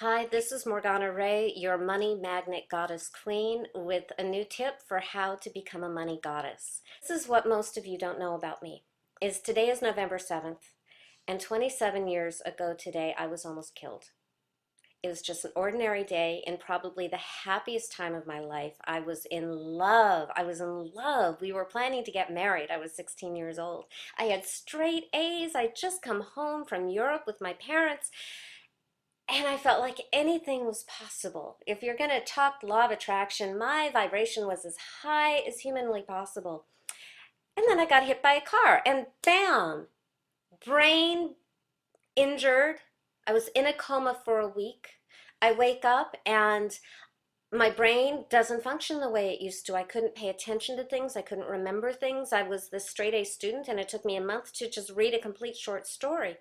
Hi, this is Morgana Ray, your money magnet goddess queen, with a new tip for how to become a money goddess. This is what most of you don't know about me. Today is November 7th, and 27 years ago today I was almost killed. It was just an ordinary day and probably the happiest time of my life. I was in love. I was in love. We were planning to get married. I was 16 years old. I had straight A's. I'd just come home from Europe with my parents. And I felt like anything was possible. If you're going to talk law of attraction, my vibration was as high as humanly possible. And then I got hit by a car and bam, brain injured. I was in a coma for a week. I wake up and my brain doesn't function the way it used to. I couldn't pay attention to things. I couldn't remember things. I was this straight A student, and it took me a month to just read a complete short story.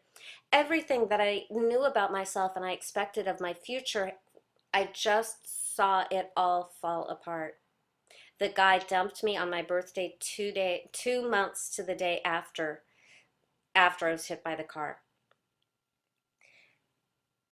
Everything that I knew about myself and I expected of my future, I just saw it all fall apart. The guy dumped me on my birthday 2 months to the day after I was hit by the car.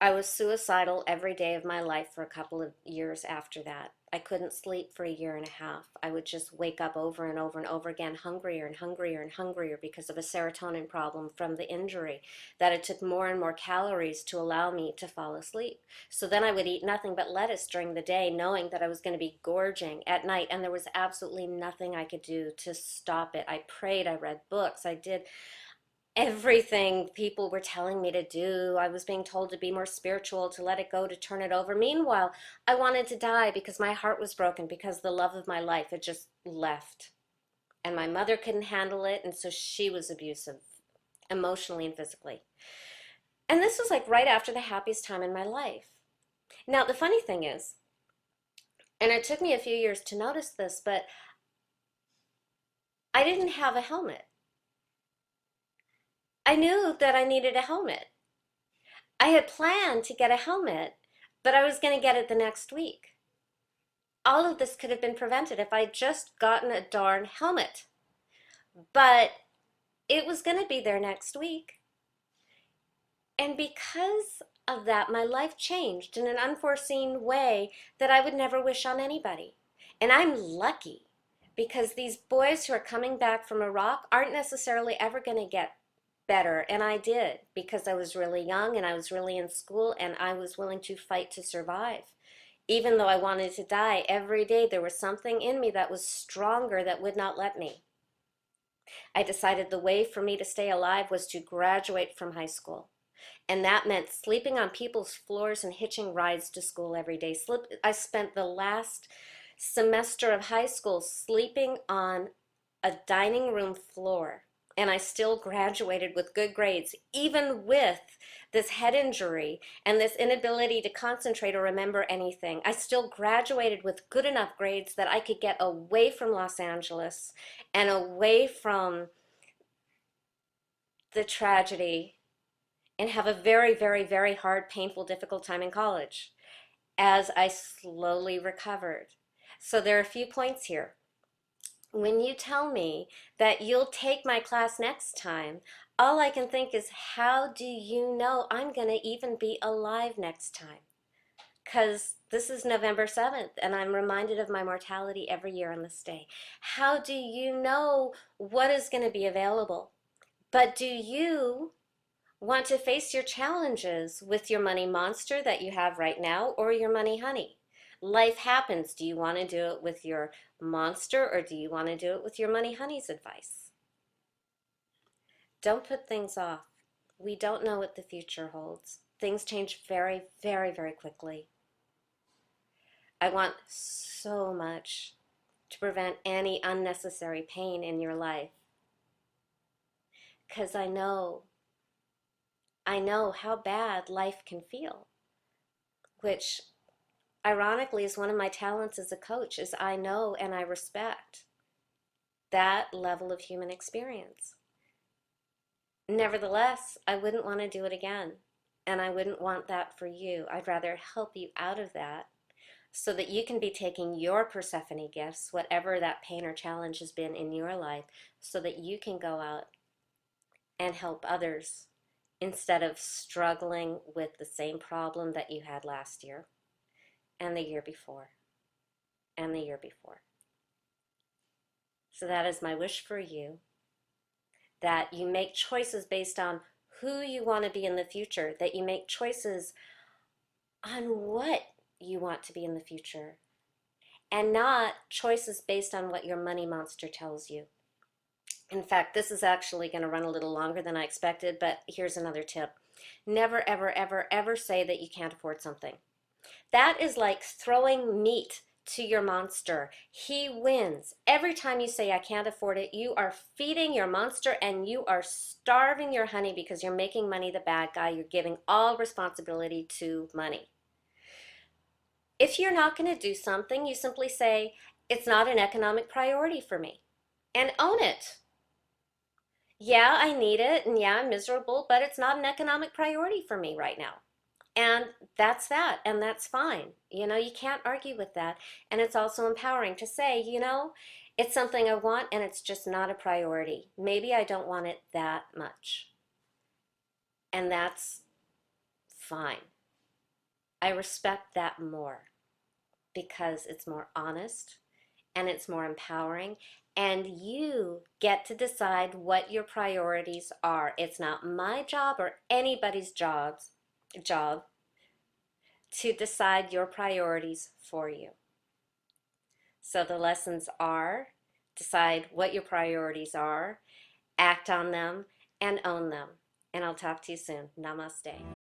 I was suicidal every day of my life for a couple of years after that. I couldn't sleep for a year and a half. I would just wake up over and over and over again, hungrier and hungrier and hungrier because of a serotonin problem from the injury, that it took more and more calories to allow me to fall asleep. So then I would eat nothing but lettuce during the day, knowing that I was going to be gorging at night, and there was absolutely nothing I could do to stop it. I prayed, I read books, I did everything people were telling me to do. I was being told to be more spiritual, to let it go, to turn it over. Meanwhile, I wanted to die because my heart was broken, because the love of my life had just left. And my mother couldn't handle it, and so she was abusive, emotionally and physically. And this was like right after the happiest time in my life. Now, the funny thing is, and it took me a few years to notice this, but I didn't have a helmet. I knew that I needed a helmet. I had planned to get a helmet, but I was going to get it the next week. All of this could have been prevented if I'd just gotten a darn helmet. But it was going to be there next week. And because of that, my life changed in an unforeseen way that I would never wish on anybody. And I'm lucky because these boys who are coming back from Iraq aren't necessarily ever going to get better. And I did, because I was really young and I was really in school and I was willing to fight to survive. Even though I wanted to die, every day there was something in me that was stronger that would not let me. I decided the way for me to stay alive was to graduate from high school. And that meant sleeping on people's floors and hitching rides to school every day. I spent the last semester of high school sleeping on a dining room floor, and I still graduated with good grades, even with this head injury and this inability to concentrate or remember anything. I still graduated with good enough grades that I could get away from Los Angeles and away from the tragedy and have a very, very, very hard, painful, difficult time in college as I slowly recovered. So there are a few points here. When you tell me that you'll take my class next time, all I can think is, how do you know I'm going to even be alive next time? Because this is November 7th, and I'm reminded of my mortality every year on this day. How do you know what is going to be available? But do you want to face your challenges with your money monster that you have right now, or your money honey? Life happens. Do you want to do it with your monster, or do you want to do it with your money honey's advice? Don't put things off. We don't know what the future holds. Things change very, very, very quickly. I want so much to prevent any unnecessary pain in your life, because I know how bad life can feel, which ironically is one of my talents as a coach, is I know and I respect that level of human experience. Nevertheless, I wouldn't want to do it again, and I wouldn't want that for you. I'd rather help you out of that so that you can be taking your Persephone gifts, whatever that pain or challenge has been in your life, so that you can go out and help others instead of struggling with the same problem that you had last year and the year before and the year before. So that is my wish for you, that you make choices based on who you want to be in the future, that you make choices on what you want to be in the future, and not choices based on what your money monster tells you. In fact, this is actually going to run a little longer than I expected, but here's another tip. Never, ever, ever, ever say that you can't afford something. That is like throwing meat to your monster. He wins. Every time you say, I can't afford it, you are feeding your monster and you are starving your honey because you're making money the bad guy. You're giving all responsibility to money. If you're not going to do something, you simply say, it's not an economic priority for me, and own it. Yeah, I need it, and yeah, I'm miserable, but it's not an economic priority for me right now. And that's that, and that's fine. You can't argue with that. And it's also empowering to say, it's something I want and it's just not a priority. Maybe I don't want it that much. And that's fine. I respect that more because it's more honest and it's more empowering. And you get to decide what your priorities are. It's not my job or anybody's job to decide your priorities for you. So the lessons are: decide what your priorities are, act on them, and own them. And I'll talk to you soon. Namaste.